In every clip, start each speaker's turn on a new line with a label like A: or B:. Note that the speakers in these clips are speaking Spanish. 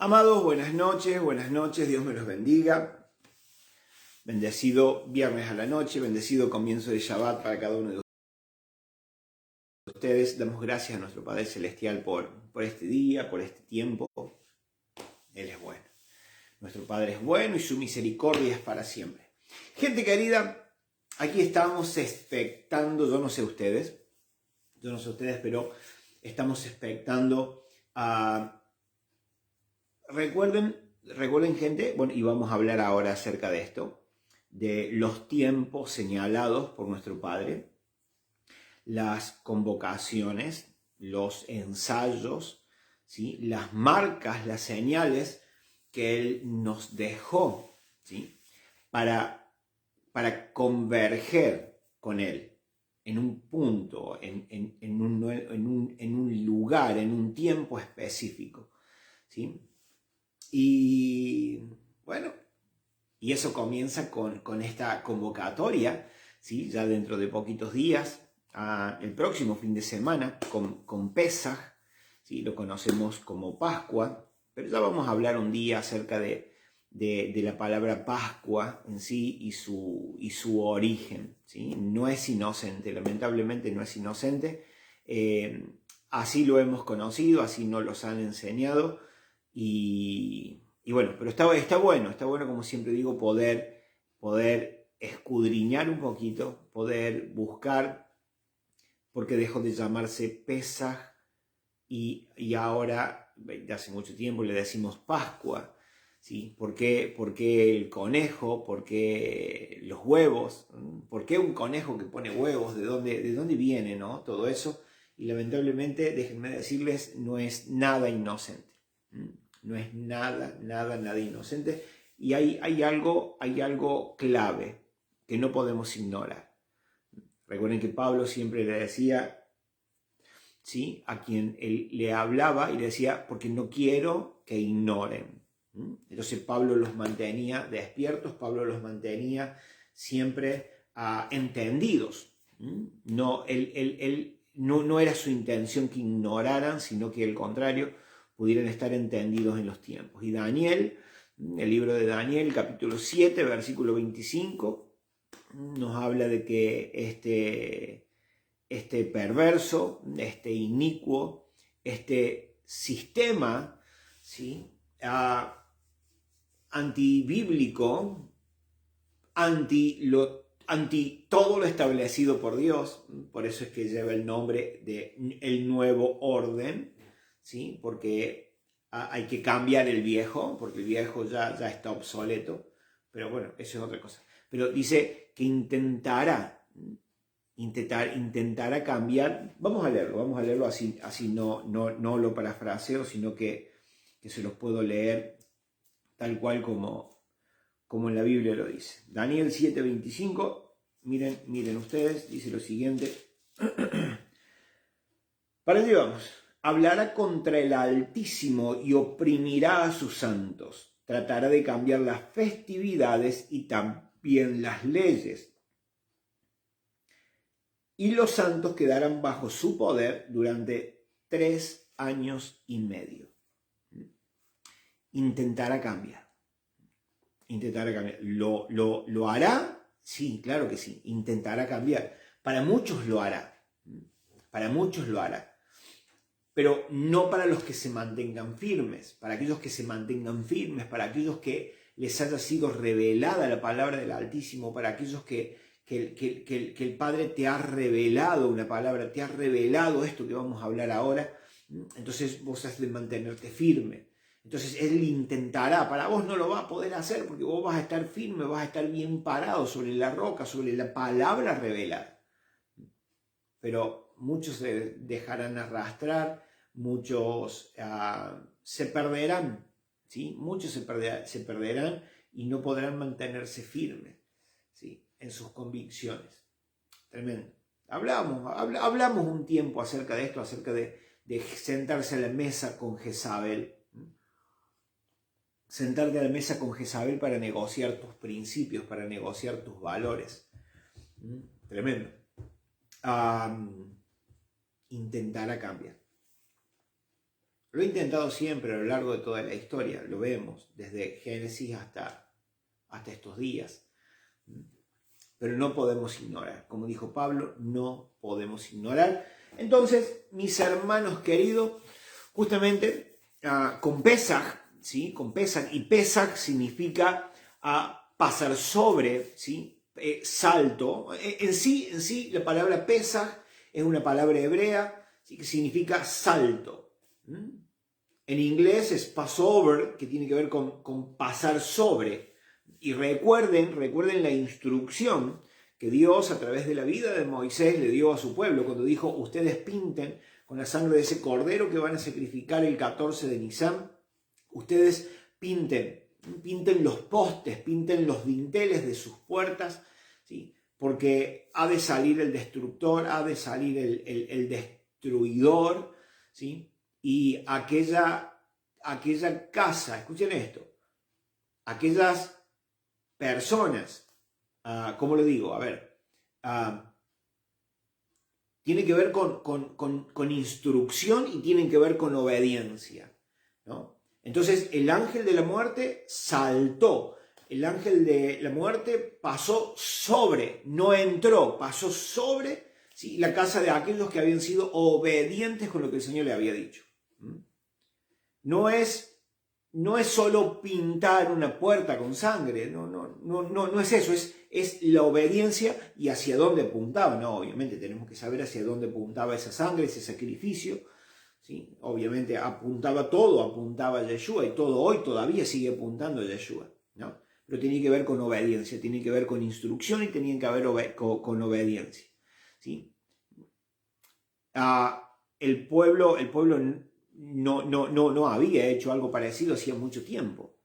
A: Amados, buenas noches, Dios me los bendiga. Bendecido viernes a la noche, bendecido comienzo de Shabbat para cada uno de ustedes. Damos gracias a nuestro Padre Celestial por este día, por este tiempo. Él es bueno. Nuestro Padre es bueno y su misericordia es para siempre. Gente querida, aquí estamos expectando, yo no sé ustedes, pero estamos expectando a... Recuerden gente, bueno, y vamos a hablar ahora acerca de esto, de los tiempos señalados por nuestro Padre, las convocaciones, los ensayos, ¿sí? Las marcas, las señales que Él nos dejó, ¿sí? para converger con Él en un punto, en un lugar, en un tiempo específico, ¿sí? Y bueno, y eso comienza con esta convocatoria, ¿sí? Ya dentro de poquitos días, el próximo fin de semana, con Pesaj, ¿sí? Lo conocemos como Pascua, pero ya vamos a hablar un día acerca de la palabra Pascua en sí y su origen, ¿sí? No es inocente, lamentablemente no es inocente, así lo hemos conocido, así nos los han enseñado. Y bueno, pero está bueno como siempre digo, poder escudriñar un poquito, poder buscar, porque dejó de llamarse Pesaj y ahora, de hace mucho tiempo, le decimos Pascua, ¿sí? ¿Por qué el conejo? ¿Por qué los huevos? ¿Por qué un conejo que pone huevos? ¿De dónde viene, no? Todo eso, y lamentablemente, déjenme decirles, no es nada inocente. No es nada inocente. Y hay algo clave que no podemos ignorar. Recuerden que Pablo siempre le decía, ¿sí? A quien él le hablaba y le decía, porque no quiero que ignoren. Entonces Pablo los mantenía despiertos, Pablo los mantenía siempre entendidos. No, él no era su intención que ignoraran, sino que al contrario, pudieran estar entendidos en los tiempos. Y Daniel, el libro de Daniel, capítulo 7, versículo 25, nos habla de que este perverso, este inicuo, este sistema, ¿sí? Antibíblico, anti todo lo establecido por Dios, por eso es que lleva el nombre de el nuevo orden, ¿sí? Porque hay que cambiar el viejo, porque el viejo ya está obsoleto, pero bueno, eso es otra cosa. Pero dice que intentará cambiar. Vamos a leerlo así no lo parafraseo, sino que se los puedo leer tal cual como en la Biblia lo dice. Daniel 7:25, miren ustedes, dice lo siguiente. Para allí vamos. Hablará contra el Altísimo y oprimirá a sus santos. Tratará de cambiar las festividades y también las leyes. Y los santos quedarán bajo su poder durante 3 años y medio. Intentará cambiar. ¿Lo hará? Sí, claro que sí. Intentará cambiar. Para muchos lo hará. Pero no para los que se mantengan firmes. Para aquellos que se mantengan firmes, para aquellos que les haya sido revelada la palabra del Altísimo, para aquellos que el Padre te ha revelado una palabra, te ha revelado esto que vamos a hablar ahora, entonces vos has de mantenerte firme. Entonces Él intentará, para vos no lo va a poder hacer, porque vos vas a estar firme, vas a estar bien parado sobre la roca, sobre la palabra revelada. Pero muchos se dejarán arrastrar, muchos se perderán, ¿sí? Muchos se perderán y no podrán mantenerse firmes, ¿sí? En sus convicciones. Tremendo. Hablamos un tiempo acerca de esto, acerca de sentarse a la mesa con Jezabel. Sentarte a la mesa con Jezabel para negociar tus principios, para negociar tus valores. Tremendo. Intentará cambiar. Lo he intentado siempre a lo largo de toda la historia, lo vemos, desde Génesis hasta estos días. Pero no podemos ignorar, como dijo Pablo, no podemos ignorar. Entonces, mis hermanos queridos, justamente con Pesaj, ¿sí? Con Pesaj, y Pesaj significa pasar sobre, ¿sí? Salto. En sí, la palabra Pesaj es una palabra hebrea, ¿sí? Que significa salto. En inglés es Passover, que tiene que ver con pasar sobre. Y recuerden la instrucción que Dios a través de la vida de Moisés le dio a su pueblo cuando dijo: ustedes pinten con la sangre de ese cordero que van a sacrificar el 14 de Nisán, ustedes pinten los postes, pinten los dinteles de sus puertas, ¿sí? Porque ha de salir el destructor, ha de salir el destruidor, ¿sí? Y aquella casa, escuchen esto, aquellas personas, ¿cómo lo digo? A ver, tiene que ver con instrucción y tienen que ver con obediencia, ¿no? Entonces el ángel de la muerte saltó, el ángel de la muerte pasó sobre, no entró, pasó sobre, ¿sí? La casa de aquellos que habían sido obedientes con lo que el Señor le había dicho. No es solo pintar una puerta con sangre, no es eso, es la obediencia y hacia dónde apuntaba. No, obviamente tenemos que saber hacia dónde apuntaba esa sangre, ese sacrificio, ¿sí? Obviamente apuntaba a Yeshua, y todo hoy todavía sigue apuntando a Yeshua, ¿no? Pero tiene que ver con obediencia, tiene que ver con instrucción y tenía que ver con obediencia, ¿sí? El pueblo no había hecho algo parecido hacía mucho tiempo.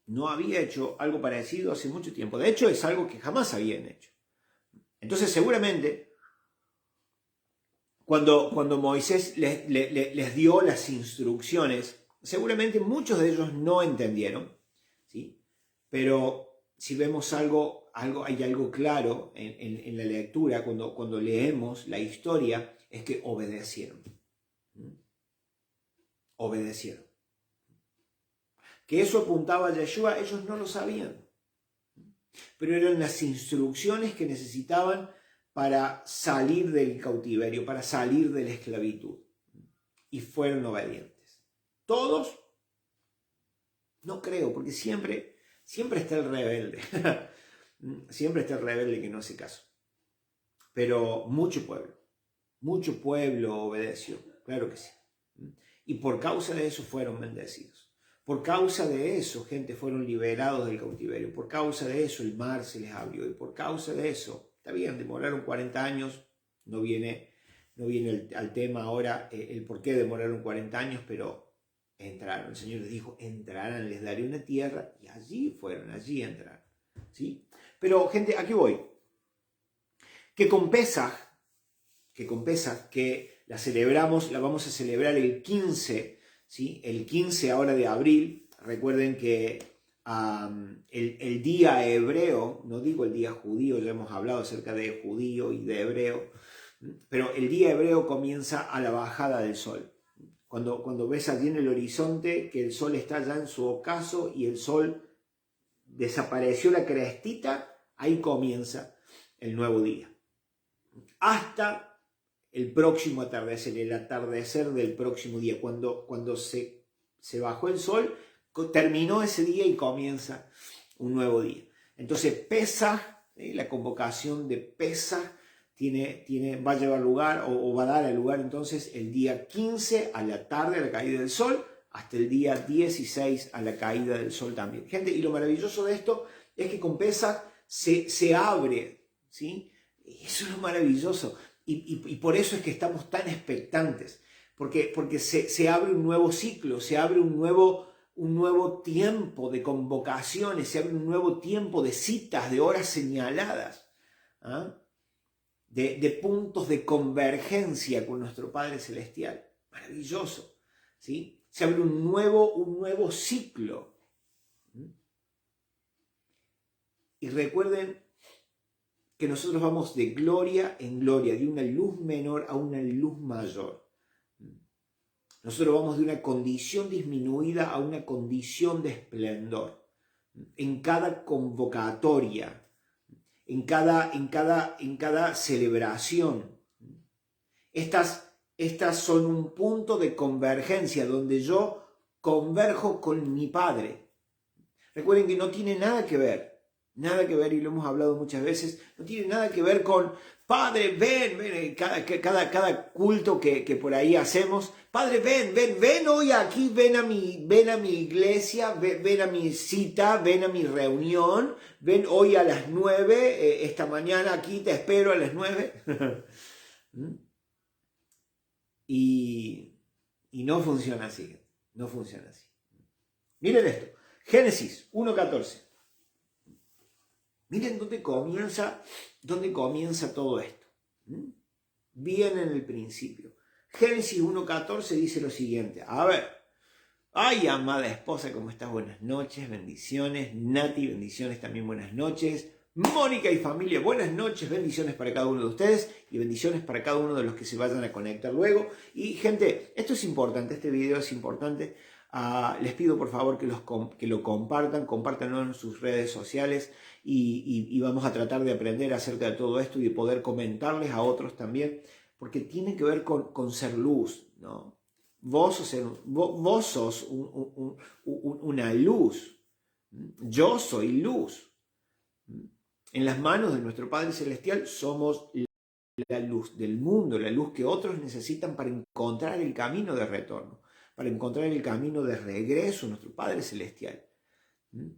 A: No había hecho algo parecido hace mucho tiempo. De hecho, es algo que jamás habían hecho. Entonces, seguramente, cuando Moisés les dio las instrucciones, seguramente muchos de ellos no entendieron, ¿sí? Pero si vemos hay algo claro en la lectura, cuando leemos la historia, es que obedecieron. Obedecieron. Que eso apuntaba a Yeshua, ellos no lo sabían. Pero eran las instrucciones que necesitaban para salir del cautiverio, para salir de la esclavitud. Y fueron obedientes. ¿Todos? No creo, porque siempre está el rebelde. Siempre está el rebelde que no hace caso. Pero mucho pueblo obedeció, claro que sí. Y por causa de eso fueron bendecidos. Por causa de eso, gente, fueron liberados del cautiverio. Por causa de eso, el mar se les abrió. Y por causa de eso, está bien, demoraron 40 años. No viene al tema ahora el por qué demoraron 40 años, pero entraron. El Señor les dijo: entrarán, les daré una tierra. Y allí entraron. ¿Sí? Pero, gente, aquí voy. Que con Pesaj, que la vamos a celebrar el 15, ¿sí? El 15 ahora de abril. Recuerden que el día hebreo, no digo el día judío, ya hemos hablado acerca de judío y de hebreo, pero el día hebreo comienza a la bajada del sol. Cuando ves allí en el horizonte que el sol está ya en su ocaso y el sol desapareció la crestita, ahí comienza el nuevo día. Hasta el próximo atardecer, el atardecer del próximo día, cuando se bajó el sol, terminó ese día y comienza un nuevo día. Entonces Pesaj, la convocación de Pesaj va a llevar lugar o va a dar lugar entonces el día 15 a la tarde, a la caída del sol, hasta el día 16 a la caída del sol también. Gente, y lo maravilloso de esto es que con Pesaj se abre, ¿sí? Eso es lo maravilloso. Y por eso es que estamos tan expectantes, porque se abre un nuevo ciclo, se abre un nuevo tiempo de convocaciones, se abre un nuevo tiempo de citas, de horas señaladas, de puntos de convergencia con nuestro Padre Celestial. Maravilloso, ¿sí? Se abre un nuevo ciclo. Y recuerden que nosotros vamos de gloria en gloria, de una luz menor a una luz mayor. Nosotros vamos de una condición disminuida a una condición de esplendor. En cada convocatoria, en cada celebración. Estas son un punto de convergencia donde yo converjo con mi Padre. Recuerden que no tiene nada que ver, y lo hemos hablado muchas veces, no tiene nada que ver con Padre, ven, cada culto que por ahí hacemos, Padre, ven hoy aquí, ven a mi iglesia, ven a mi cita, ven a mi reunión, ven hoy a las 9, esta mañana aquí te espero a las 9. Y no funciona así, no funciona así. Miren esto, Génesis 1:14. Miren dónde comienza todo esto. Bien en el principio. Génesis 1:14 dice lo siguiente. A ver. Ay, amada esposa, ¿cómo estás? Buenas noches, bendiciones. Nati, bendiciones también, buenas noches. Mónica y familia, buenas noches, bendiciones para cada uno de ustedes y bendiciones para cada uno de los que se vayan a conectar luego. Y gente, esto es importante, este video es importante. Les pido por favor que lo compártanlo en sus redes sociales y vamos a tratar de aprender acerca de todo esto y de poder comentarles a otros también, porque tiene que ver con ser luz, ¿no? Vos sos una luz, yo soy luz. En las manos de nuestro Padre Celestial somos la luz del mundo, la luz que otros necesitan para encontrar el camino de retorno, para encontrar el camino de regreso a nuestro Padre Celestial.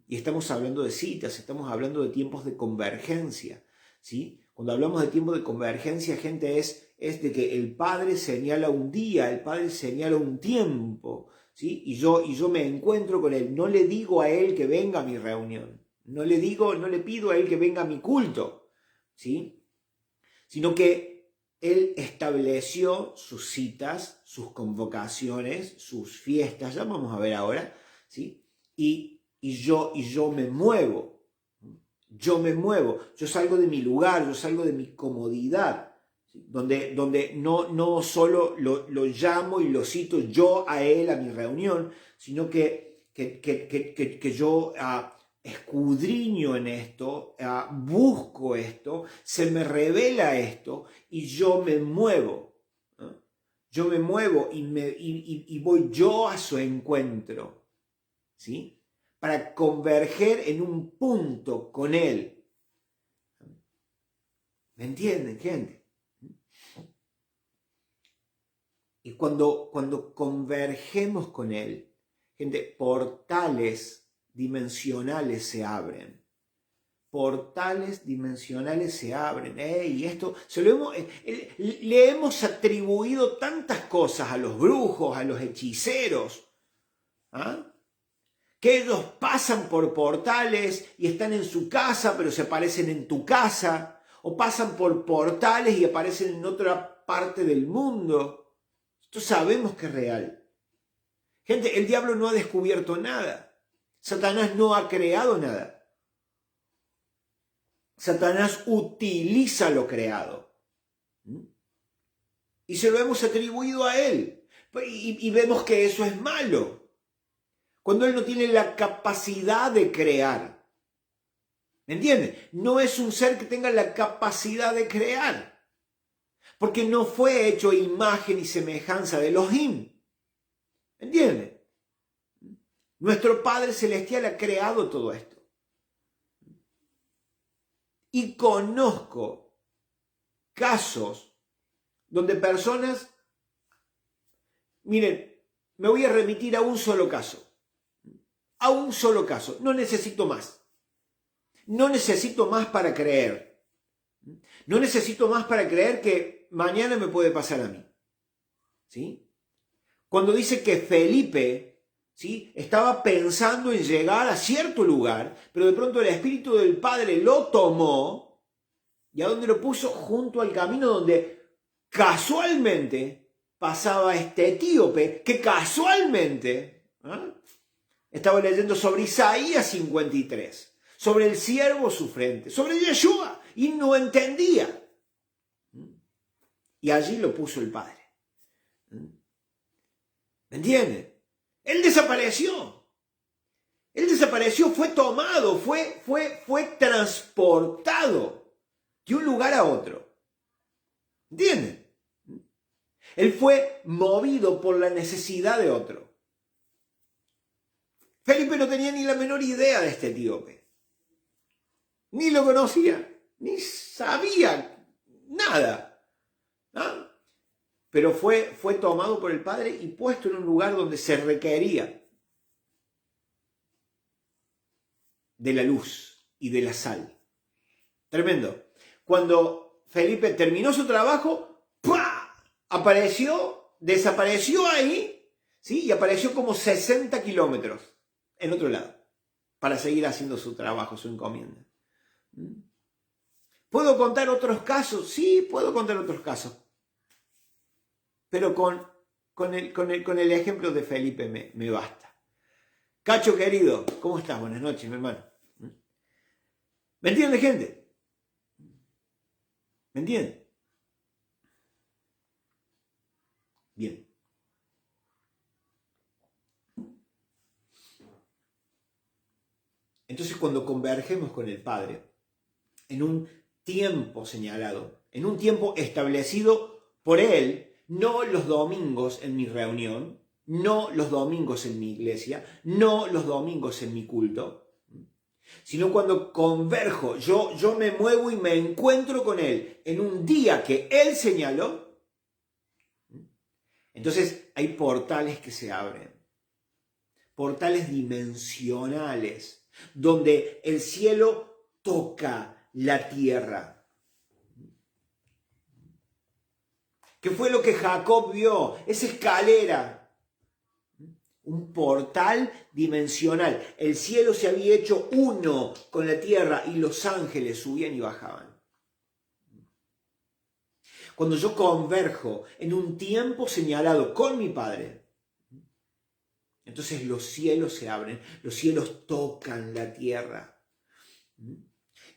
A: Y estamos hablando de citas, estamos hablando de tiempos de convergencia, ¿sí? Cuando hablamos de tiempos de convergencia, gente, es de que el Padre señala un día, el Padre señala un tiempo, ¿sí? Y yo me encuentro con Él, no le digo a Él que venga a mi reunión. No le pido a Él que venga a mi culto, ¿sí? Sino que Él estableció sus citas, sus convocaciones, sus fiestas, ya vamos a ver ahora, ¿sí? Y yo me muevo, yo salgo de mi lugar, yo salgo de mi comodidad, ¿sí? Donde no solo lo llamo y lo cito yo a Él, a mi reunión, sino que yo escudriño en esto, busco esto, se me revela esto y yo me muevo. Yo me muevo y voy yo a su encuentro, ¿sí? Para converger en un punto con Él. ¿Me entienden, gente? Y cuando convergemos con Él, gente, portales dimensionales se abren. Portales dimensionales se abren. Y esto le hemos atribuido tantas cosas a los brujos, a los hechiceros, que ellos pasan por portales y están en su casa, pero se aparecen en tu casa, o pasan por portales y aparecen en otra parte del mundo. Esto sabemos que es real. Gente, el diablo no ha descubierto nada. Satanás no ha creado nada. Satanás utiliza lo creado. Y se lo hemos atribuido a él. Y vemos que eso es malo. Cuando él no tiene la capacidad de crear. ¿Me entienden? No es un ser que tenga la capacidad de crear. Porque no fue hecho a imagen y semejanza de Elohim. ¿Me entienden? Nuestro Padre Celestial ha creado todo esto. Y conozco casos donde personas, miren, me voy a remitir a un solo caso. A un solo caso. No necesito más. No necesito más para creer. No necesito más para creer que mañana me puede pasar a mí. ¿Sí? Cuando dice que Felipe, ¿sí?, estaba pensando en llegar a cierto lugar, pero de pronto el Espíritu del Padre lo tomó, ¿y a dónde lo puso? Junto al camino donde casualmente pasaba este etíope, que casualmente estaba leyendo sobre Isaías 53, sobre el siervo sufriente, sobre Yeshua, y no entendía. Y allí lo puso el Padre. ¿Me entienden? Él desapareció. Él desapareció, fue tomado, fue transportado de un lugar a otro. ¿Entienden? Él fue movido por la necesidad de otro. Felipe no tenía ni la menor idea de este etíope. Ni lo conocía, ni sabía nada. ¿No? Pero fue tomado por el Padre y puesto en un lugar donde se requería de la luz y de la sal. Tremendo. Cuando Felipe terminó su trabajo, ¡pua!, desapareció ahí, ¿sí? Y apareció como 60 kilómetros en otro lado para seguir haciendo su trabajo, su encomienda. ¿Puedo contar otros casos? Sí, puedo contar otros casos. Pero con el ejemplo de Felipe me basta. Cacho querido, ¿cómo estás? Buenas noches, mi hermano. ¿Me entiende, gente? ¿Me entiende? Bien. Entonces, cuando convergemos con el Padre, en un tiempo señalado, en un tiempo establecido por Él, no los domingos en mi reunión, no los domingos en mi iglesia, no los domingos en mi culto, sino cuando converjo, yo me muevo y me encuentro con Él en un día que Él señaló, entonces hay portales que se abren, portales dimensionales, donde el cielo toca la tierra. ¿Qué fue lo que Jacob vio? Esa escalera. Un portal dimensional. El cielo se había hecho uno con la tierra y los ángeles subían y bajaban. Cuando yo converjo en un tiempo señalado con mi Padre, entonces los cielos se abren, los cielos tocan la tierra.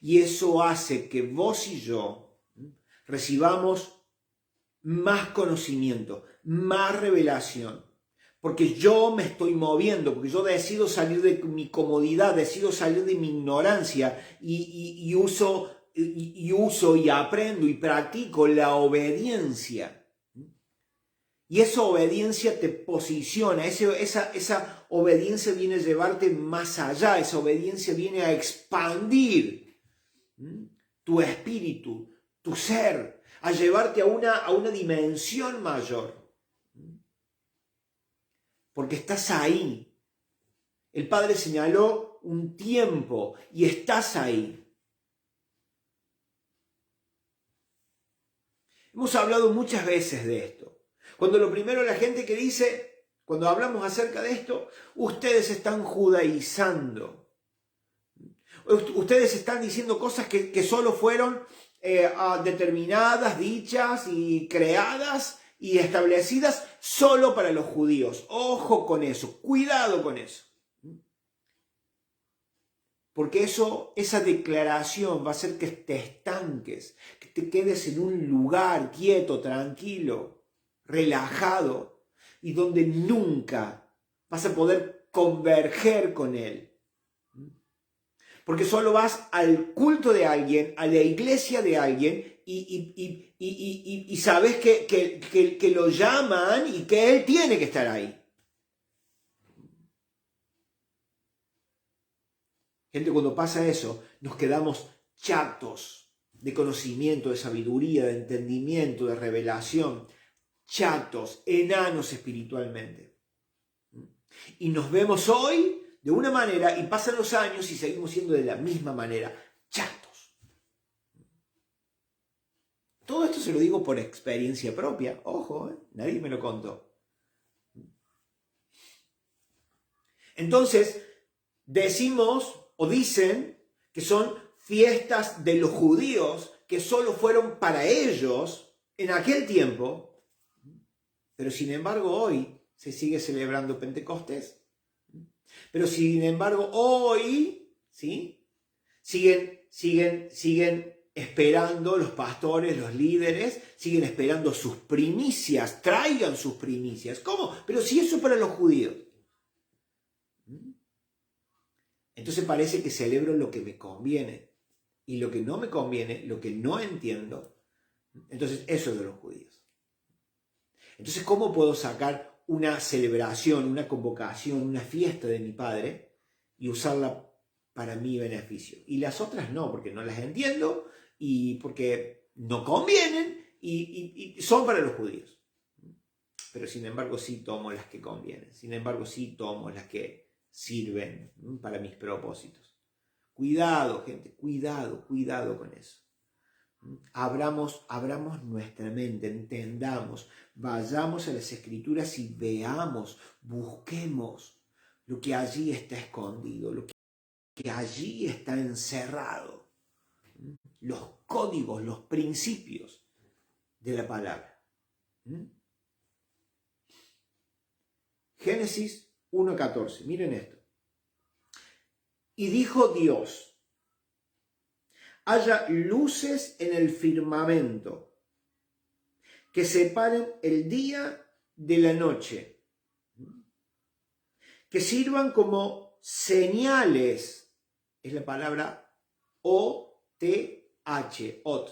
A: Y eso hace que vos y yo recibamos más conocimiento, más revelación. Porque yo me estoy moviendo, porque yo decido salir de mi comodidad, decido salir de mi ignorancia y uso y aprendo y practico la obediencia. Y esa obediencia te posiciona, esa obediencia viene a llevarte más allá, esa obediencia viene a expandir tu espíritu, tu ser, a llevarte a una dimensión mayor. Porque estás ahí. El Padre señaló un tiempo y estás ahí. Hemos hablado muchas veces de esto. Cuando lo primero la gente que dice, cuando hablamos acerca de esto, ustedes están judaizando. Ustedes están diciendo cosas que solo fueron determinadas, dichas y creadas y establecidas solo para los judíos. Ojo con eso, cuidado con eso. Porque esa declaración va a hacer que te estanques, que te quedes en un lugar quieto, tranquilo, relajado, y donde nunca vas a poder converger con Él. Porque solo vas al culto de alguien, a la iglesia de alguien, y sabes que lo llaman y que Él tiene que estar ahí. Gente, cuando pasa eso, nos quedamos chatos de conocimiento, de sabiduría, de entendimiento, de revelación, chatos, enanos espiritualmente. Y nos vemos hoy de una manera y pasan los años y seguimos siendo de la misma manera, chatos. Todo esto se lo digo por experiencia propia, ojo, nadie me lo contó. Entonces, decimos o dicen que son fiestas de los judíos que solo fueron para ellos en aquel tiempo, pero sin embargo hoy se sigue celebrando Pentecostés. Pero sin embargo hoy, ¿sí?, siguen esperando, los pastores, los líderes, siguen esperando sus primicias, traigan sus primicias. ¿Cómo? Pero si eso es para los judíos. Entonces parece que celebro lo que me conviene y lo que no me conviene, lo que no entiendo. Entonces eso es de los judíos. Entonces, ¿cómo puedo sacar una celebración, una convocación, una fiesta de mi padre y usarla para mi beneficio? Y las otras no, porque no las entiendo y porque no convienen y son para los judíos. Pero sin embargo sí tomo las que convienen, sin embargo sí tomo las que sirven para mis propósitos. Cuidado, gente, cuidado con eso. Abramos nuestra mente, entendamos, vayamos a las Escrituras y veamos, busquemos lo que allí está escondido, lo que allí está encerrado, los códigos, los principios de la palabra. Génesis 1:14, miren esto. Y dijo Dios: haya luces en el firmamento que separen el día de la noche, que sirvan como señales, es la palabra O-T-H, OT,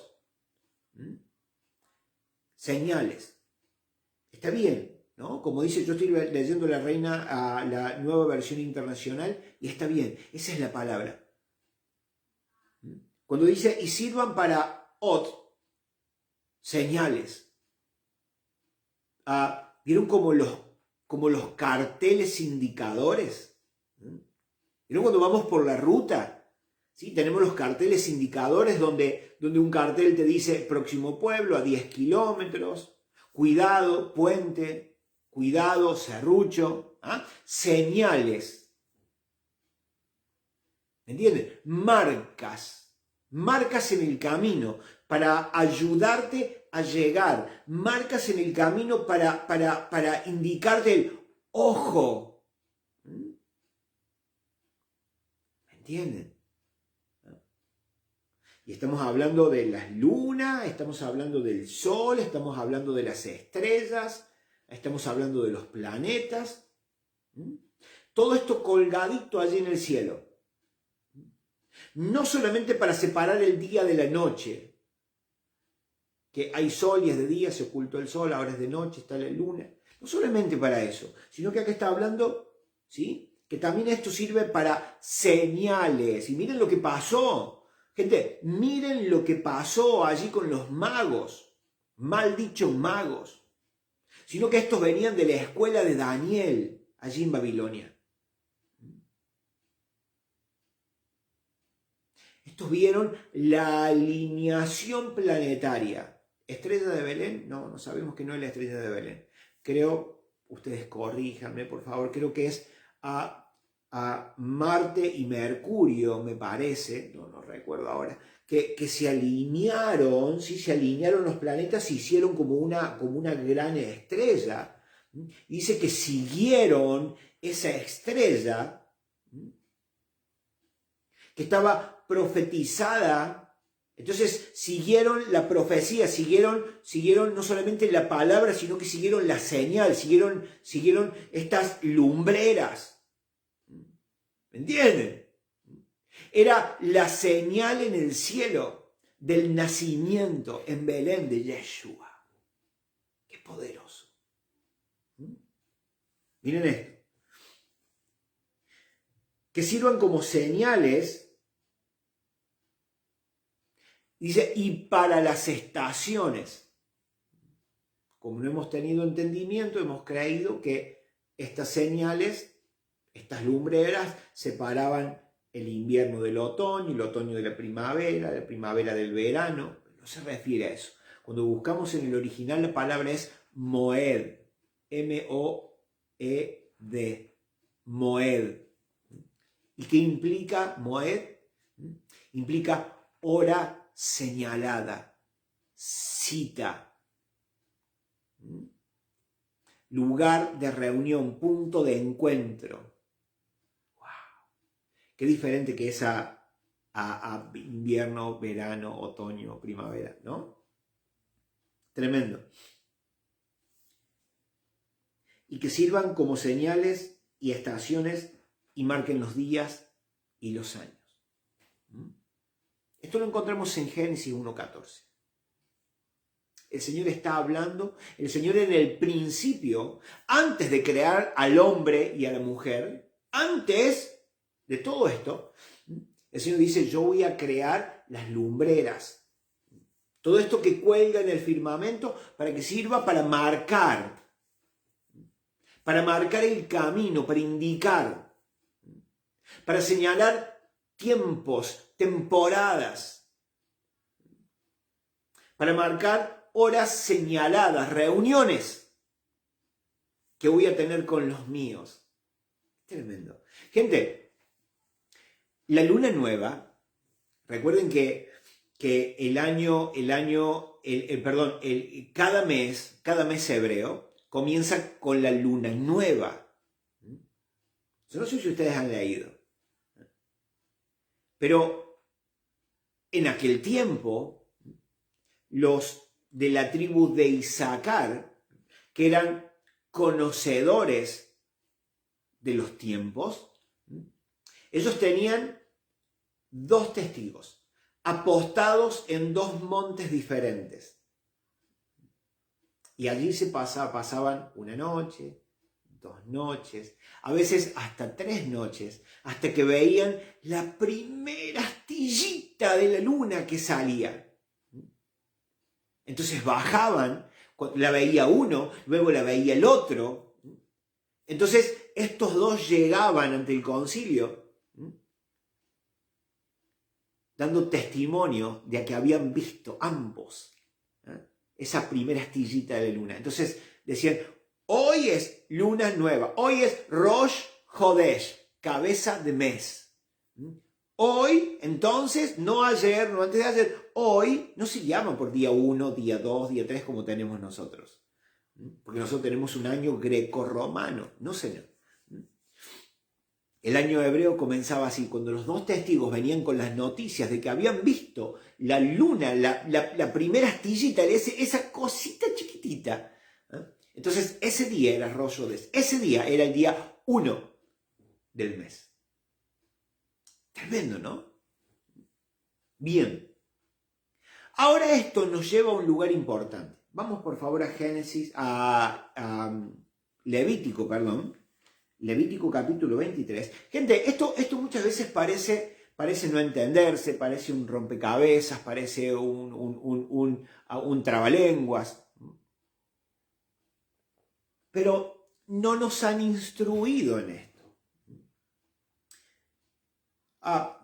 A: señales. Está bien, ¿no? Como dice, yo estoy leyendo la nueva versión internacional, y está bien, esa es la palabra. Cuando dice, y sirvan para OT, señales. ¿Vieron como los carteles indicadores? ¿Vieron cuando vamos por la ruta? ¿Sí? Tenemos los carteles indicadores donde un cartel te dice próximo pueblo a 10 kilómetros, cuidado, puente, cuidado, serrucho, señales. ¿Me entienden? Marcas en el camino para ayudarte a llegar, marcas en el camino para indicarte el ojo. ¿Me entienden? Y estamos hablando de las lunas, estamos hablando del sol, estamos hablando de las estrellas, estamos hablando de los planetas. Todo esto colgadito allí en el cielo. No solamente para separar el día de la noche, que hay sol y es de día, se ocultó el sol, ahora es de noche, está la luna. No solamente para eso, sino que acá está hablando, ¿sí?, que también esto sirve para señales. Y miren lo que pasó. Gente, miren lo que pasó allí con los magos, mal dicho magos, sino que estos venían de la escuela de Daniel, allí en Babilonia. Estos vieron la alineación planetaria. ¿Estrella de Belén? No sabemos que no es la estrella de Belén. Creo, ustedes corríjanme por favor, creo que es a Marte y Mercurio, me parece, no recuerdo ahora, que se alinearon, ¿sí? Se alinearon los planetas, se hicieron como una gran estrella. Dice que siguieron esa estrella, que estaba profetizada. Entonces siguieron la profecía, siguieron no solamente la palabra, sino que siguieron la señal, siguieron estas lumbreras. ¿Me entienden? Era la señal en el cielo del nacimiento en Belén de Yeshua. ¡Qué poderoso! Miren esto. Que sirvan como señales, dice, y para las estaciones. Como no hemos tenido entendimiento, hemos creído que estas señales, estas lumbreras, separaban el invierno del otoño, el otoño de la primavera del verano. No se refiere a eso. Cuando buscamos en el original, la palabra es moed, M-O-E-D, moed. ¿Y qué implica moed? Implica hora señalada, cita, lugar de reunión, punto de encuentro. ¡Wow! Qué diferente que esa a invierno, verano, otoño, primavera, ¿no? Tremendo. Y que sirvan como señales y estaciones y marquen los días y los años. Esto lo encontramos en Génesis 1:14. El Señor está hablando, el Señor en el principio, antes de crear al hombre y a la mujer, antes de todo esto, el Señor dice, yo voy a crear las lumbreras. Todo esto que cuelga en el firmamento para que sirva para marcar el camino, para indicar, para señalar tiempos, temporadas, para marcar horas señaladas, reuniones que voy a tener con los míos. Tremendo. Gente, la luna nueva, recuerden que cada mes hebreo comienza con la luna nueva. Yo no sé si ustedes han leído, pero en aquel tiempo, los de la tribu de Isaacar, que eran conocedores de los tiempos, ellos tenían 2 testigos, apostados en 2 montes diferentes. Y allí se pasaban una noche, 2 noches, a veces hasta 3 noches, hasta que veían la primera astillita de la luna que salía. Entonces bajaban, la veía uno, luego la veía el otro. Entonces estos 2 llegaban ante el concilio, dando testimonio de que habían visto ambos esa primera astillita de la luna. Entonces decían, hoy es luna nueva, hoy es Rosh Hodesh, cabeza de mes. Hoy, entonces, no ayer, no antes de ayer, hoy no se llama por día 1, día 2, día 3 como tenemos nosotros. Porque nosotros tenemos un año greco-romano, no señor. El año hebreo comenzaba así, cuando los 2 testigos venían con las noticias de que habían visto la luna, la primera astillita, esa cosita chiquitita. Entonces ese día era Rosh Hodesh, ese día era el día 1 del mes. Tremendo, ¿no? Bien. Ahora esto nos lleva a un lugar importante. Vamos por favor a Levítico capítulo 23. Gente, esto muchas veces parece no entenderse, parece un rompecabezas, parece un trabalenguas. Pero no nos han instruido en esto.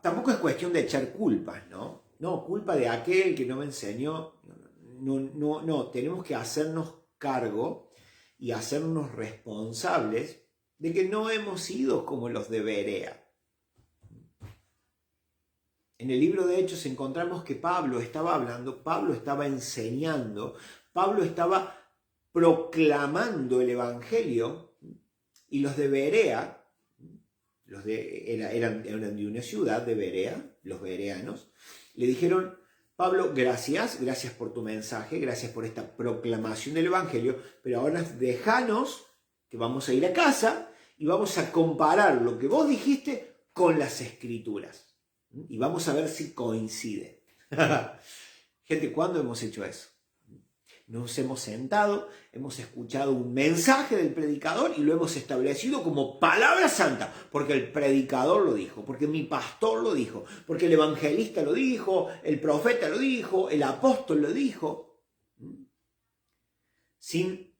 A: Tampoco es cuestión de echar culpas, ¿no? No, culpa de aquel que no me enseñó. No, tenemos que hacernos cargo y hacernos responsables de que no hemos sido como los de Berea. En el libro de Hechos encontramos que Pablo estaba hablando, Pablo estaba enseñando, Pablo estaba proclamando el Evangelio, y los de Berea, eran de una ciudad de Berea, los bereanos, le dijeron, Pablo, gracias por tu mensaje, gracias por esta proclamación del Evangelio, pero ahora déjanos que vamos a ir a casa y vamos a comparar lo que vos dijiste con las Escrituras. Y vamos a ver si coincide. Gente, ¿cuándo hemos hecho eso? Nos hemos sentado, hemos escuchado un mensaje del predicador y lo hemos establecido como palabra santa, porque el predicador lo dijo, porque mi pastor lo dijo, porque el evangelista lo dijo, el profeta lo dijo, el apóstol lo dijo, sin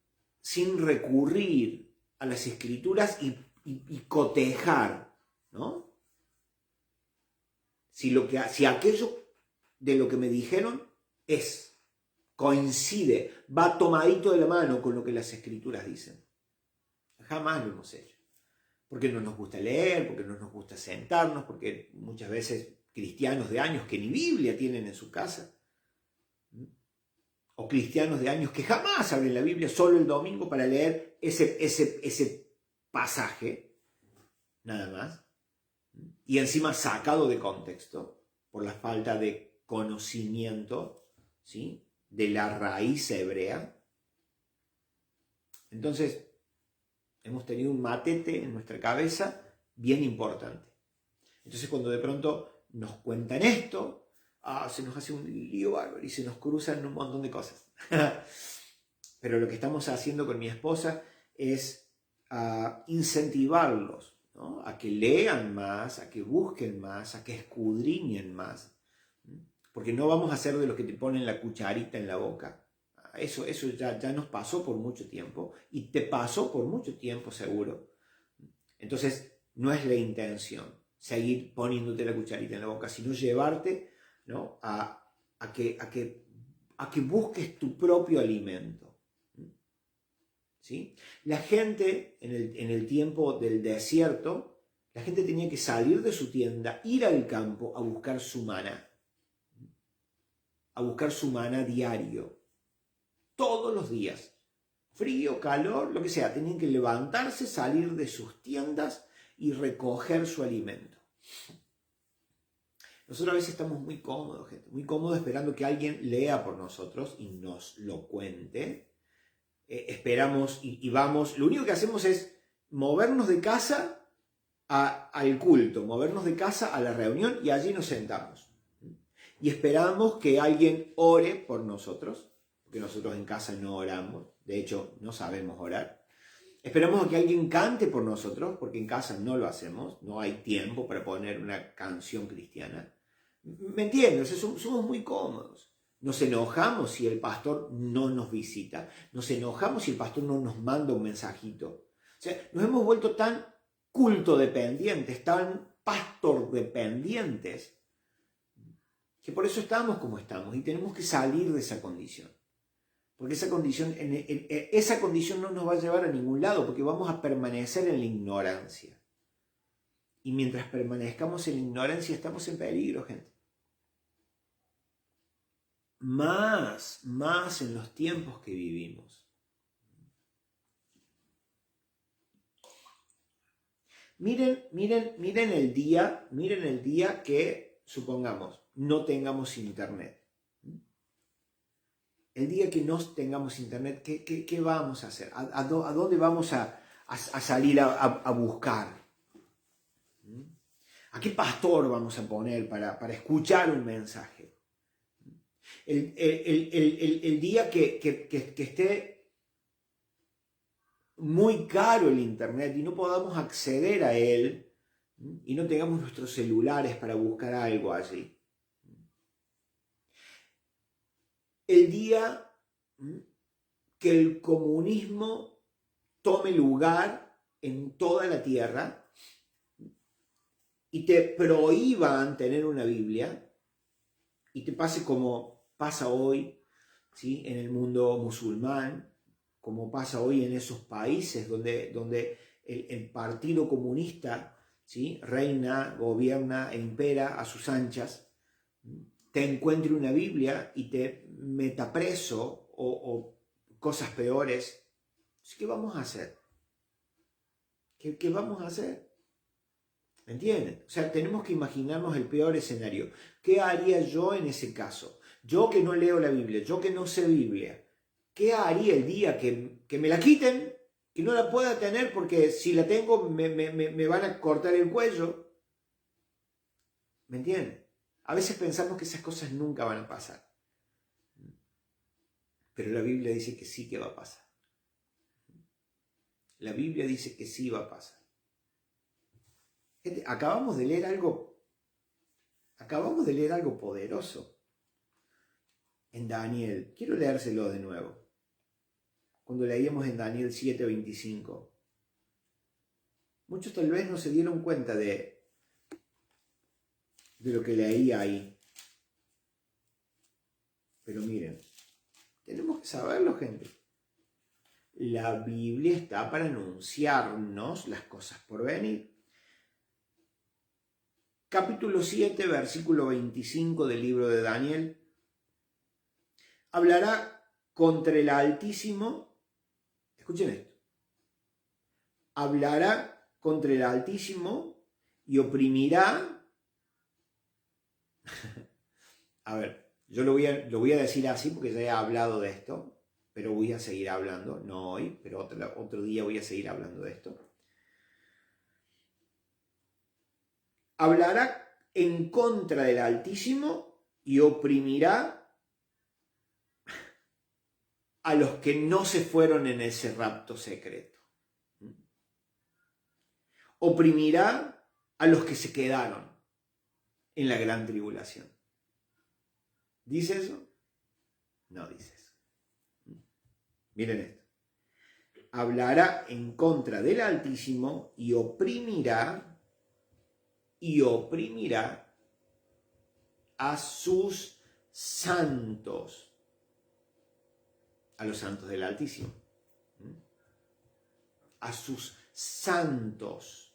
A: recurrir a las Escrituras y cotejar, ¿no? Si aquello de lo que me dijeron coincide, va tomadito de la mano con lo que las Escrituras dicen. Jamás lo hemos hecho. Porque no nos gusta leer, porque no nos gusta sentarnos, porque muchas veces cristianos de años que ni Biblia tienen en su casa, o cristianos de años que jamás abren la Biblia, solo el domingo para leer ese pasaje, nada más, y encima sacado de contexto. por la falta de conocimiento, ¿sí?, de la raíz hebrea. Entonces, hemos tenido un matete en nuestra cabeza bien importante. Entonces, cuando de pronto nos cuentan esto, se nos hace un lío bárbaro y se nos cruzan un montón de cosas. Pero lo que estamos haciendo con mi esposa es incentivarlos, ¿no?, a que lean más, a que busquen más, a que escudriñen más. Porque no vamos a ser de los que te ponen la cucharita en la boca. Eso ya nos pasó por mucho tiempo y te pasó por mucho tiempo seguro. Entonces, no es la intención seguir poniéndote la cucharita en la boca, sino llevarte, ¿no?, a que busques tu propio alimento. ¿Sí? La gente en el tiempo del desierto, la gente tenía que salir de su tienda, ir al campo a buscar su maná diario, todos los días. Frío, calor, lo que sea, tenían que levantarse, salir de sus tiendas y recoger su alimento. Nosotros a veces estamos muy cómodos, gente, muy cómodos esperando que alguien lea por nosotros y nos lo cuente. Esperamos y vamos, lo único que hacemos es movernos de casa al culto, movernos de casa a la reunión y allí nos sentamos. Y esperamos que alguien ore por nosotros, porque nosotros en casa no oramos, de hecho no sabemos orar. Esperamos a que alguien cante por nosotros, porque en casa no lo hacemos, no hay tiempo para poner una canción cristiana. ¿Me entiendes? Somos muy cómodos. Nos enojamos si el pastor no nos visita. Nos enojamos si el pastor no nos manda un mensajito. O sea, nos hemos vuelto tan culto dependientes, tan pastor dependientes, que por eso estamos como estamos y tenemos que salir de esa condición. Porque esa condición no nos va a llevar a ningún lado, porque vamos a permanecer en la ignorancia. Y mientras permanezcamos en la ignorancia estamos en peligro, gente. Más en los tiempos que vivimos. Miren el día que, supongamos, no tengamos internet. El día que no tengamos internet, ¿qué vamos a hacer? ¿A dónde vamos a salir a buscar? ¿A qué pastor vamos a poner para escuchar un mensaje? El día que esté muy caro el internet y no podamos acceder a él y no tengamos nuestros celulares para buscar algo allí. El día que el comunismo tome lugar en toda la tierra y te prohíban tener una Biblia y te pase como pasa hoy, ¿sí?, en el mundo musulmán, como pasa hoy en esos países donde el Partido Comunista, ¿sí?, reina, gobierna e impera a sus anchas, te encuentre una Biblia y te meta preso o cosas peores. ¿Qué vamos a hacer? ¿Qué vamos a hacer? ¿Me entienden? O sea, tenemos que imaginarnos el peor escenario. ¿Qué haría yo en ese caso? Yo que no leo la Biblia, yo que no sé Biblia, ¿qué haría el día que me la quiten? Que no la pueda tener porque si la tengo me van a cortar el cuello. ¿Me entienden? A veces pensamos que esas cosas nunca van a pasar. Pero la Biblia dice que sí que va a pasar. La Biblia dice que sí va a pasar. Gente, acabamos de leer algo poderoso en Daniel. Quiero leérselo de nuevo. Cuando leíamos en Daniel 7:25. Muchos tal vez no se dieron cuenta de lo que leía ahí. Pero miren, tenemos que saberlo, gente. La Biblia está para anunciarnos las cosas por venir. Capítulo 7, versículo 25 del libro de Daniel. Hablará contra el Altísimo. Escuchen esto. Hablará contra el Altísimo y oprimirá A ver, yo lo voy a decir así porque ya he hablado de esto, pero voy a seguir hablando, no hoy, pero otro día voy a seguir hablando de esto. Hablará en contra del Altísimo y oprimirá a los que no se fueron en ese rapto secreto. Oprimirá a los que se quedaron en la gran tribulación. ¿Dice eso? No dice eso. Miren esto. Hablará en contra del Altísimo y oprimirá a sus santos, a los santos del Altísimo, a sus santos.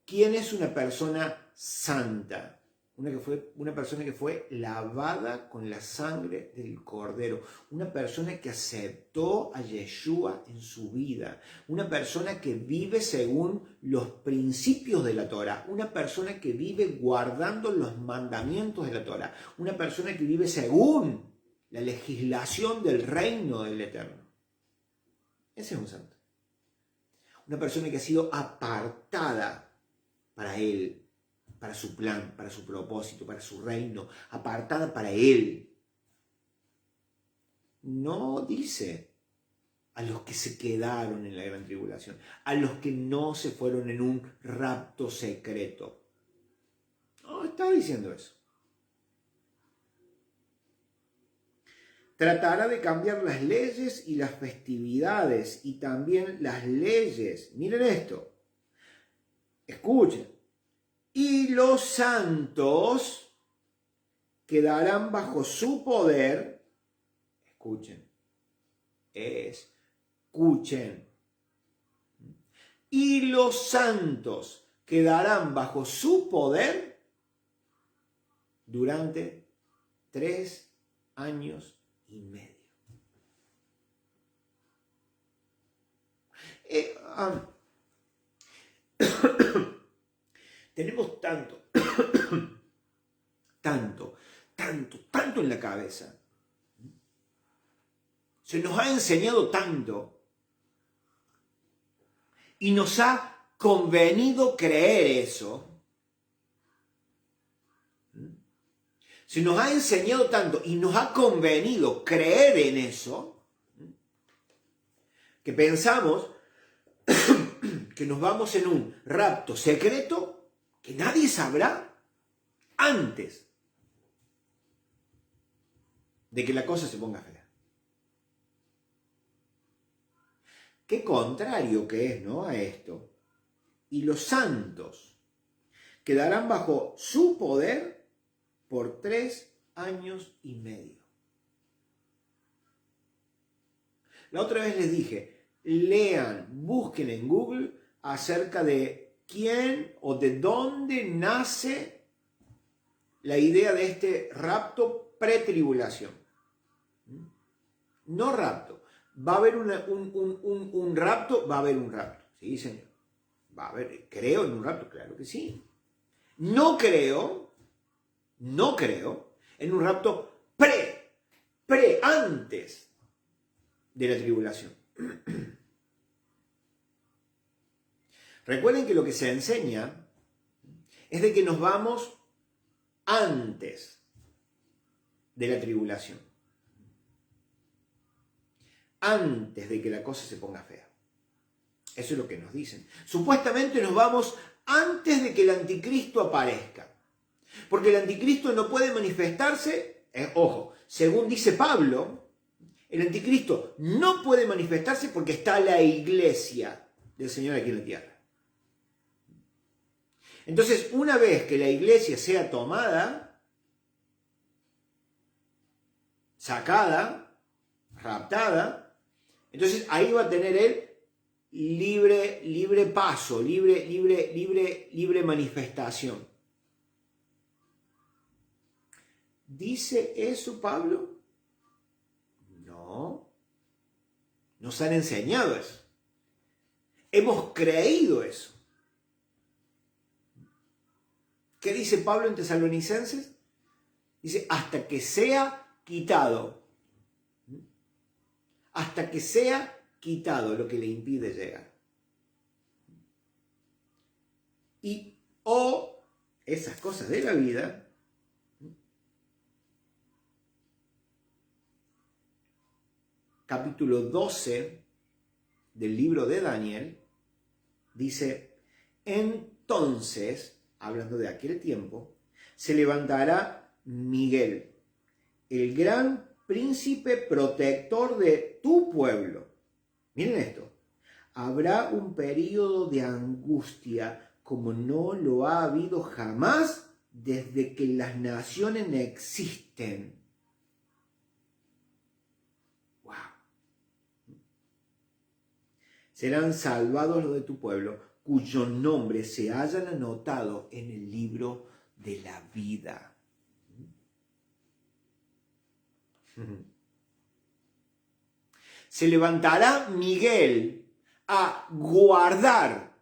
A: ¿Quién es una persona santa? Una persona que fue lavada con la sangre del Cordero, una persona que aceptó a Yeshua en su vida, una persona que vive según los principios de la Torah, una persona que vive guardando los mandamientos de la Torah, una persona que vive según la legislación del reino del Eterno. Ese es un santo. Una persona que ha sido apartada para Él, para su plan, para su propósito, para su reino, apartada para Él. No dice a los que se quedaron en la gran tribulación, a los que no se fueron en un rapto secreto. No está diciendo eso. Tratará de cambiar las leyes y las festividades y también las leyes. Miren esto. Escuchen. Y los santos quedarán bajo su poder. Escuchen. Escuchen. Y los santos quedarán bajo su poder durante 3 años y medio. Tenemos tanto en la cabeza. Se nos ha enseñado tanto y nos ha convenido creer eso. Se nos ha enseñado tanto y nos ha convenido creer en eso, que pensamos que nos vamos en un rapto secreto que nadie sabrá antes de que la cosa se ponga fea. Qué contrario que es, ¿no?, a esto. Y los santos quedarán bajo su poder por 3 años y medio. La otra vez les dije, lean, busquen en Google acerca de quién o de dónde nace la idea de este rapto pretribulación. No rapto. ¿Va a haber un rapto? Va a haber un rapto. Sí, señor. Va a haber, ¿creo en un rapto? Claro que sí. No creo en un rapto antes de la tribulación. Recuerden que lo que se enseña es de que nos vamos antes de la tribulación. Antes de que la cosa se ponga fea. Eso es lo que nos dicen. Supuestamente nos vamos antes de que el anticristo aparezca. Porque el anticristo no puede manifestarse, ojo, según dice Pablo, el anticristo no puede manifestarse porque está la iglesia del Señor aquí en la tierra. Entonces, una vez que la iglesia sea tomada, sacada, raptada, entonces ahí va a tener él libre paso, libre manifestación. ¿Dice eso Pablo? No. Nos han enseñado eso. Hemos creído eso. ¿Qué dice Pablo en Tesalonicenses? Dice, hasta que sea quitado. Hasta que sea quitado lo que le impide llegar. Y esas cosas de la vida capítulo 12 del libro de Daniel dice, entonces, hablando de aquel tiempo, se levantará Miguel, el gran príncipe protector de tu pueblo. Miren esto, habrá un periodo de angustia como no lo ha habido jamás desde que las naciones existen. ¡Wow! Serán salvados los de tu pueblo, cuyos nombres se hayan anotado en el libro de la vida. Se levantará Miguel a guardar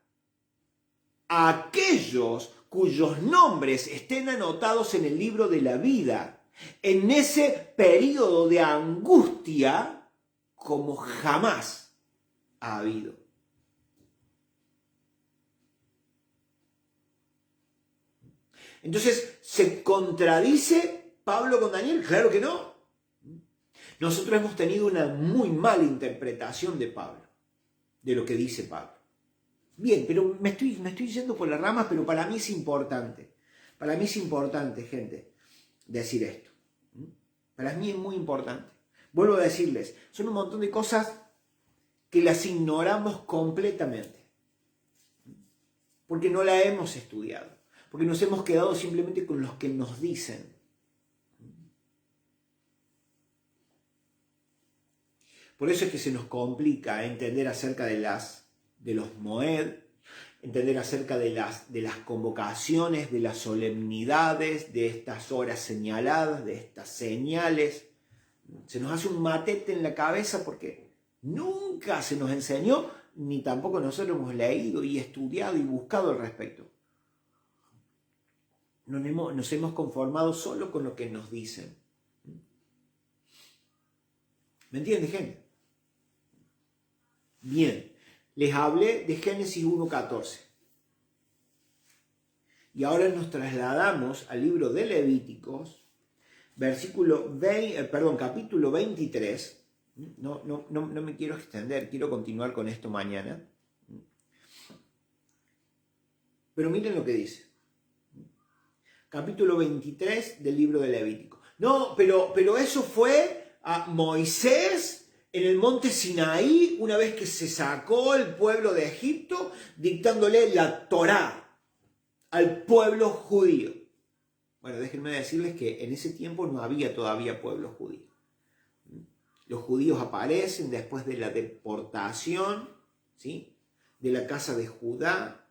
A: a aquellos cuyos nombres estén anotados en el libro de la vida, en ese periodo de angustia como jamás ha habido. Entonces, ¿se contradice Pablo con Daniel? Claro que no. Nosotros hemos tenido una muy mala interpretación de Pablo, de lo que dice Pablo. Bien, pero me estoy yendo por las ramas, pero para mí es importante. Para mí es importante, gente, decir esto. Para mí es muy importante. Vuelvo a decirles, son un montón de cosas que las ignoramos completamente. Porque no la hemos estudiado. Porque nos hemos quedado simplemente con los que nos dicen. Por eso es que se nos complica entender acerca de los Moed, entender acerca de las convocaciones, de las solemnidades, de estas horas señaladas, de estas señales. Se nos hace un matete en la cabeza porque nunca se nos enseñó, ni tampoco nosotros hemos leído y estudiado y buscado al respecto. Nos hemos conformado solo con lo que nos dicen. ¿Me entiende, gente? Bien, les hablé de Génesis 1:14. Y ahora nos trasladamos al libro de Levíticos, capítulo 23. No me quiero extender, quiero continuar con esto mañana. Pero miren lo que dice. Capítulo 23 del libro de Levítico. No, pero eso fue a Moisés en el monte Sinaí, una vez que se sacó el pueblo de Egipto, dictándole la Torá al pueblo judío. Bueno, déjenme decirles que en ese tiempo no había todavía pueblo judío. Los judíos aparecen después de la deportación, ¿sí?, de la casa de Judá.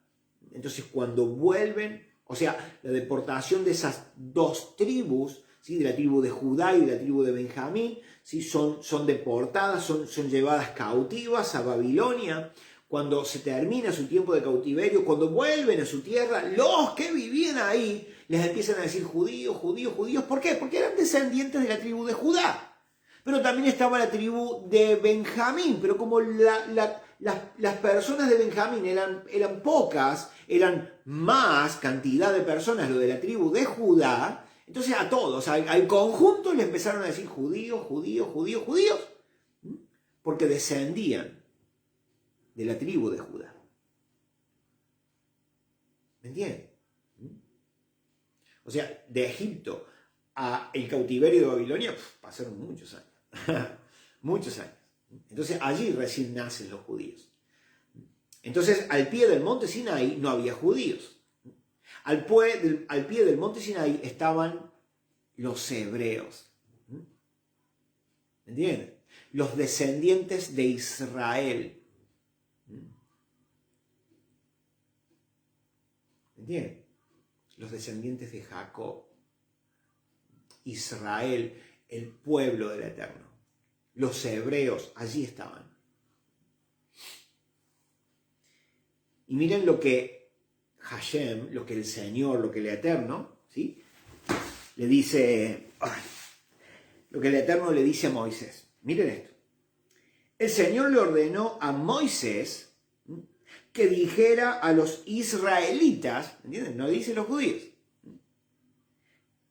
A: Entonces, cuando vuelven, o sea, la deportación de esas dos tribus, ¿sí?, de la tribu de Judá y de la tribu de Benjamín, ¿sí?, son deportadas, son llevadas cautivas a Babilonia. Cuando se termina su tiempo de cautiverio, cuando vuelven a su tierra, los que vivían ahí les empiezan a decir judíos, judíos, judíos. ¿Por qué? Porque eran descendientes de la tribu de Judá. Pero también estaba la tribu de Benjamín. Pero como las personas de Benjamín eran pocas, eran más cantidad de personas lo de la tribu de Judá, entonces a todos, al conjunto le empezaron a decir judíos, judíos, judíos, judíos, porque descendían de la tribu de Judá. ¿Me entienden? O sea, de Egipto a el cautiverio de Babilonia pasaron muchos años. Muchos años. Entonces allí recién nacen los judíos. Entonces al pie del monte Sinaí no había judíos. Al pie del monte Sinaí estaban los hebreos. ¿Me entienden? Los descendientes de Israel. ¿Me entienden? Los descendientes de Jacob. Israel, el pueblo del Eterno. Los hebreos, allí estaban. Y miren lo que Hashem, lo que el Señor, lo que el Eterno, ¿sí? Le dice, lo que el Eterno le dice a Moisés. Miren esto. El Señor le ordenó a Moisés que dijera a los israelitas, ¿entienden? No dice los judíos.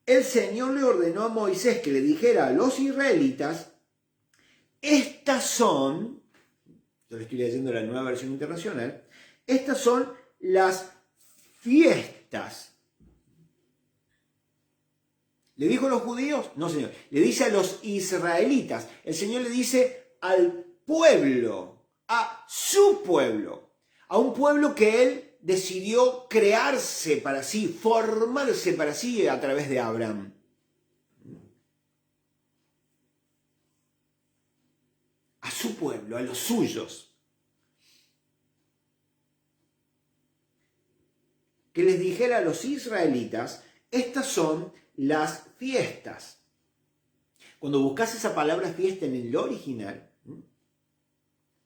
A: El Señor le ordenó a Moisés que le dijera a los israelitas, estas son, yo le estoy leyendo la nueva versión internacional, estas son las fiestas. ¿Le dijo a los judíos? No, Señor. Le dice a los israelitas. El Señor le dice al pueblo, a su pueblo, a un pueblo que Él decidió crearse para sí, formarse para sí a través de Abraham. A su pueblo, a los suyos. Que les dijera a los israelitas, estas son las fiestas. Cuando buscas esa palabra fiesta en el original,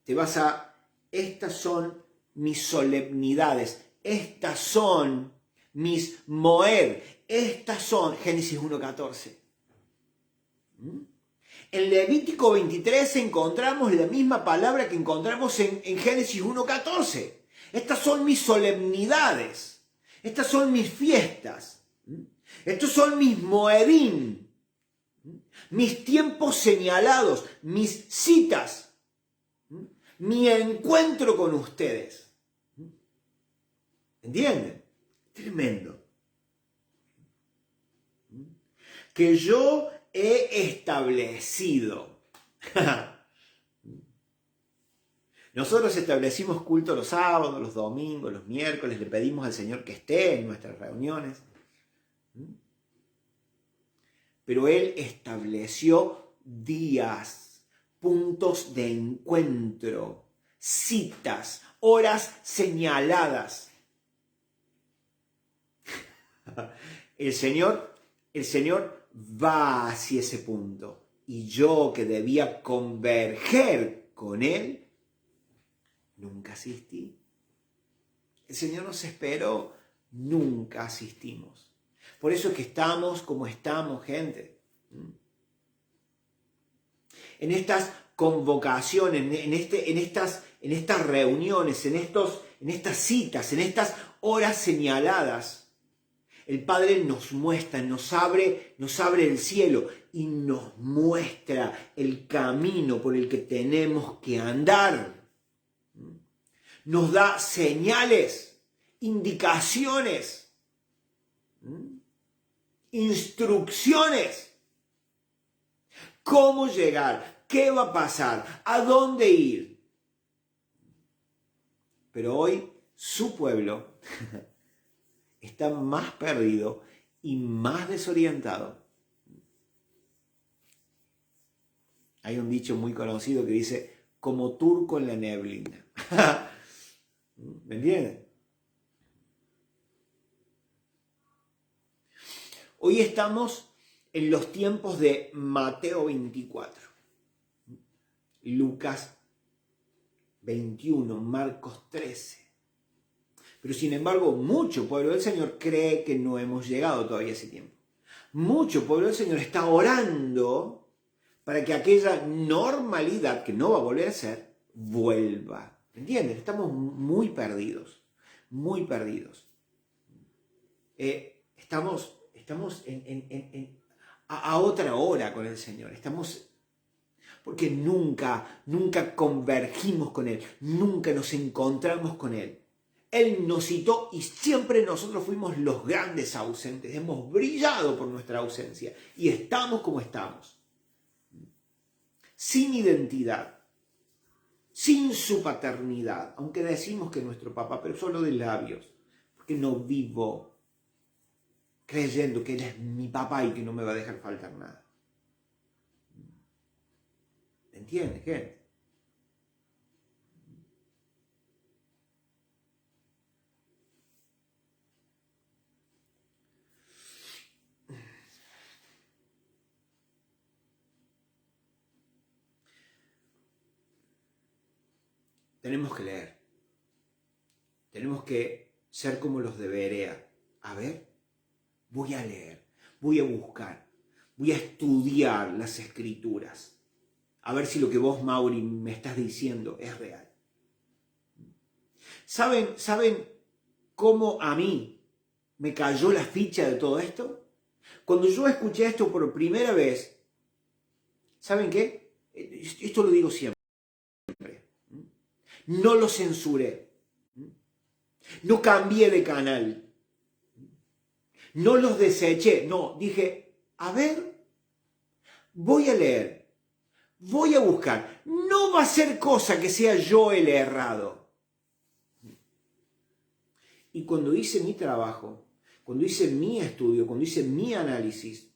A: te vas a, estas son mis solemnidades, estas son mis moed, estas son, Génesis 1:14. En Levítico 23 encontramos la misma palabra que encontramos en Génesis 1:14. Estas son mis solemnidades, estas son mis fiestas, estos son mis moedim, mis tiempos señalados, mis citas, mi encuentro con ustedes. ¿Entienden? Tremendo. Que yo he establecido. Nosotros establecimos culto los sábados, los domingos, los miércoles, le pedimos al Señor que esté en nuestras reuniones. Pero Él estableció días, puntos de encuentro, citas, horas señaladas. El Señor va hacia ese punto. Y yo, que debía converger con Él, nunca asistí. El Señor nos esperó, nunca asistimos. Por eso es que estamos como estamos, gente. En estas convocaciones, en estas reuniones, en estas citas, en estas horas señaladas, el Padre nos muestra, nos abre el cielo y nos muestra el camino por el que tenemos que andar. Nos da señales, indicaciones, instrucciones. ¿Cómo llegar? ¿Qué va a pasar? ¿A dónde ir? Pero hoy su pueblo está más perdido y más desorientado. Hay un dicho muy conocido que dice, como turco en la neblina. ¿Me entienden? Hoy estamos en los tiempos de Mateo 24, Lucas 21, Marcos 13. Pero sin embargo, mucho pueblo del Señor cree que no hemos llegado todavía a ese tiempo. Mucho pueblo del Señor está orando para que aquella normalidad que no va a volver a ser, vuelva. ¿Entienden? Estamos muy perdidos, muy perdidos. Estamos a otra hora con el Señor. Porque nunca convergimos con Él, nunca nos encontramos con Él. Él nos citó y siempre nosotros fuimos los grandes ausentes. Hemos brillado por nuestra ausencia y estamos como estamos. Sin identidad, sin su paternidad, aunque decimos que es nuestro papá, pero solo de labios, porque no vivo creyendo que Él es mi papá y que no me va a dejar faltar nada. ¿Entiendes, gente? Tenemos que leer. Tenemos que ser como los de Berea. A ver, voy a leer, voy a buscar, voy a estudiar las Escrituras. A ver si lo que vos, Mauri, me estás diciendo es real. ¿Saben cómo a mí me cayó la ficha de todo esto? Cuando yo escuché esto por primera vez, ¿saben qué? Esto lo digo siempre. No lo censuré. No cambié de canal. No los deseché. No, dije, a ver, voy a leer. Voy a buscar. No va a ser cosa que sea yo el errado. Y cuando hice mi trabajo, cuando hice mi estudio, cuando hice mi análisis,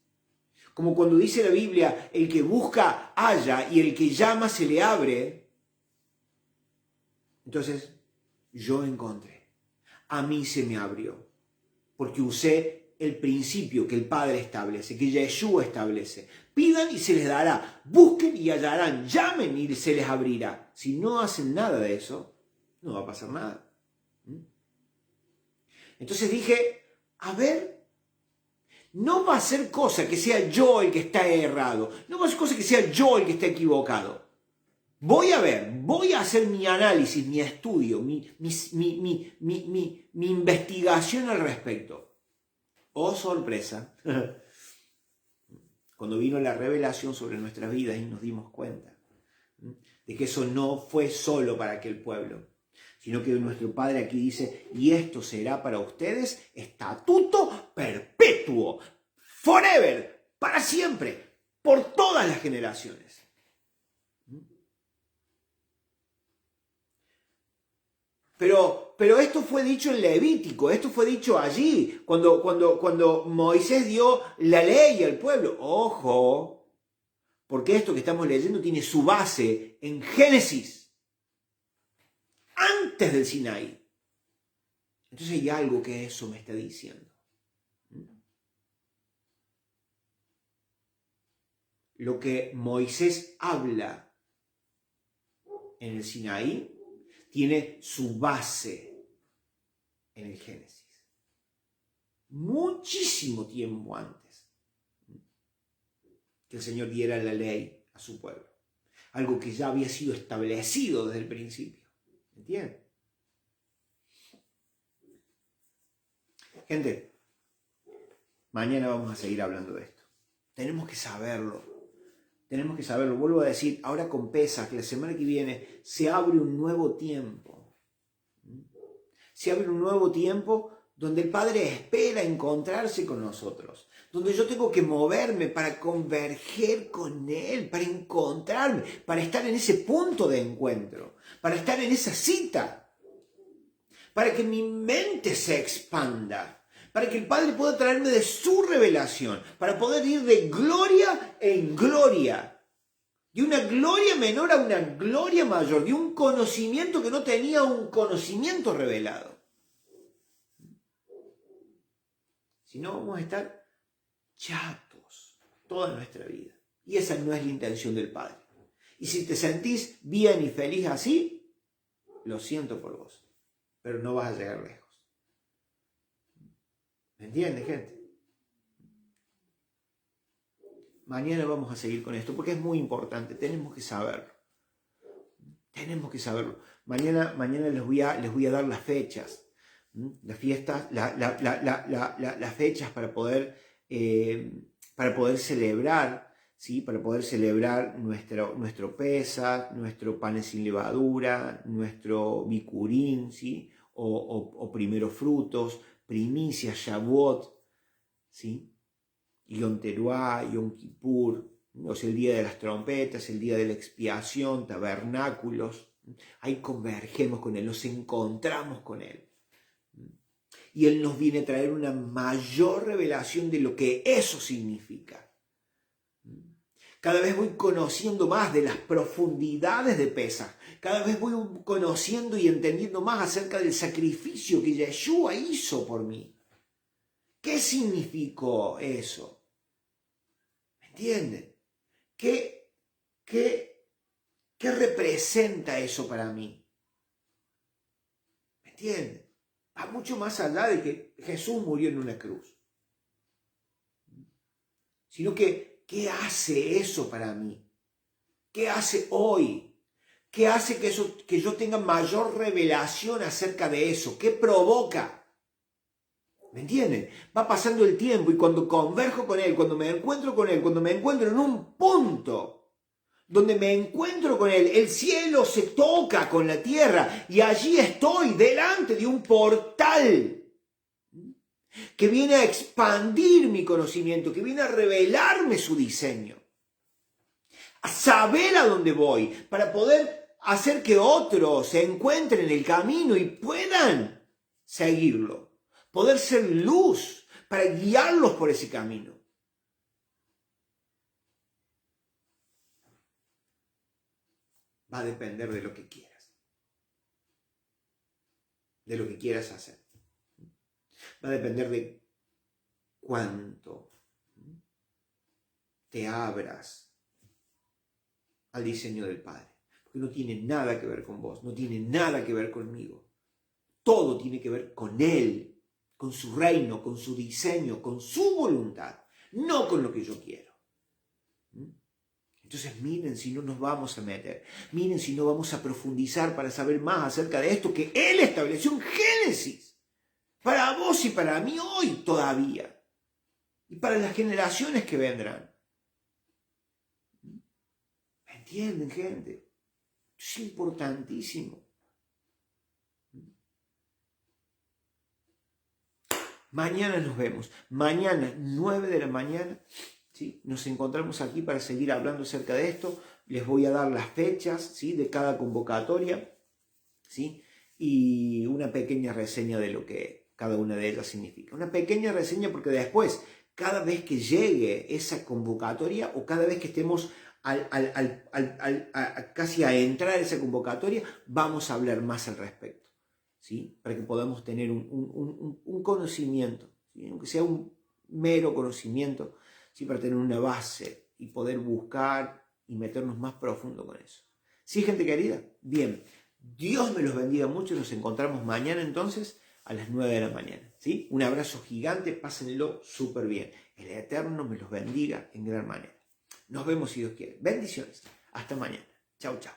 A: como cuando dice la Biblia, el que busca halla y el que llama se le abre, entonces yo encontré. A mí se me abrió, porque usé el principio que el Padre establece, que Yeshua establece. Pidan y se les dará, busquen y hallarán, llamen y se les abrirá. Si no hacen nada de eso, no va a pasar nada. Entonces dije, a ver, no va a ser cosa que sea yo el que está errado, no va a ser cosa que sea yo el que está equivocado. Voy a ver, voy a hacer mi análisis, mi estudio, mi investigación al respecto. Oh, sorpresa, cuando vino la revelación sobre nuestras vidas y nos dimos cuenta de que eso no fue solo para aquel pueblo, sino que nuestro Padre aquí dice, y esto será para ustedes estatuto perpetuo, forever, para siempre, por todas las generaciones. Pero esto fue dicho en Levítico, esto fue dicho allí, cuando Moisés dio la ley al pueblo. Ojo, porque esto que estamos leyendo tiene su base en Génesis, antes del Sinaí. Entonces hay algo que eso me está diciendo. Lo que Moisés habla en el Sinaí tiene su base en el Génesis. Muchísimo tiempo antes que el Señor diera la ley a su pueblo. Algo que ya había sido establecido desde el principio. ¿Entienden? Gente, mañana vamos a seguir hablando de esto. Tenemos que saberlo. Tenemos que saberlo. Vuelvo a decir, ahora con Pesaj, la semana que viene, se abre un nuevo tiempo. Se abre un nuevo tiempo donde el Padre espera encontrarse con nosotros. Donde yo tengo que moverme para converger con Él, para encontrarme, para estar en ese punto de encuentro, para estar en esa cita, para que mi mente se expanda, para que el Padre pueda traerme de su revelación, para poder ir de gloria en gloria, de una gloria menor a una gloria mayor, de un conocimiento que no tenía un conocimiento revelado. Si no, vamos a estar chatos toda nuestra vida. Y esa no es la intención del Padre. Y si te sentís bien y feliz así, lo siento por vos, pero no vas a llegar lejos. ¿Me entiendes, gente? Mañana vamos a seguir con esto porque es muy importante, tenemos que saberlo. Tenemos que saberlo. Mañana les voy a dar las fechas, las fiestas, las fechas para poder celebrar, ¿sí? Para poder celebrar nuestro Pesaj, nuestro panes sin levadura, nuestro bikurín, ¿sí? O primeros frutos, primicias, Shavuot, ¿sí? Yom Teruah, Yom Kippur, o sea, el día de las trompetas, el día de la expiación, tabernáculos. Ahí convergemos con Él, nos encontramos con Él. Y Él nos viene a traer una mayor revelación de lo que eso significa. Cada vez voy conociendo más de las profundidades de Pesaj. Cada vez voy conociendo y entendiendo más acerca del sacrificio que Yeshua hizo por mí. ¿Qué significó eso? ¿Me entienden? ¿Qué representa eso para mí? ¿Me entienden? Va mucho más allá de que Jesús murió en una cruz. Sino que, ¿qué hace eso para mí? ¿Qué hace hoy? ¿Qué hace que yo tenga mayor revelación acerca de eso? ¿Qué provoca? ¿Me entienden? Va pasando el tiempo y cuando converjo con Él, cuando me encuentro con Él, cuando me encuentro en un punto donde me encuentro con Él, el cielo se toca con la tierra y allí estoy delante de un portal que viene a expandir mi conocimiento, que viene a revelarme su diseño, a saber a dónde voy, para poder hacer que otros se encuentren en el camino y puedan seguirlo, poder ser luz para guiarlos por ese camino. Va a depender de lo que quieras, de lo que quieras hacer. Va a depender de cuánto te abras al diseño del Padre. Porque no tiene nada que ver con vos, no tiene nada que ver conmigo. Todo tiene que ver con Él, con su reino, con su diseño, con su voluntad, no con lo que yo quiero. Entonces miren si no nos vamos a meter, miren si no vamos a profundizar para saber más acerca de esto que Él estableció en Génesis, para vos y para mí hoy todavía, y para las generaciones que vendrán. ¿Me entienden, gente? Es importantísimo. Mañana nos vemos, mañana 9 de la mañana. ¿Sí? Nos encontramos aquí para seguir hablando acerca de esto. Les voy a dar las fechas, ¿sí?, de cada convocatoria, ¿sí?, y una pequeña reseña de lo que cada una de ellas significa. Una pequeña reseña porque después, cada vez que llegue esa convocatoria o cada vez que estemos casi a entrar a esa convocatoria, vamos a hablar más al respecto, ¿sí?, para que podamos tener un conocimiento, ¿sí?, aunque sea un mero conocimiento, ¿sí?, para tener una base y poder buscar y meternos más profundo con eso. ¿Sí, gente querida? Bien, Dios me los bendiga mucho. Nos encontramos mañana entonces a las 9 de la mañana. ¿Sí? Un abrazo gigante, pásenlo súper bien. El Eterno me los bendiga en gran manera. Nos vemos si Dios quiere. Bendiciones. Hasta mañana. Chau, chau.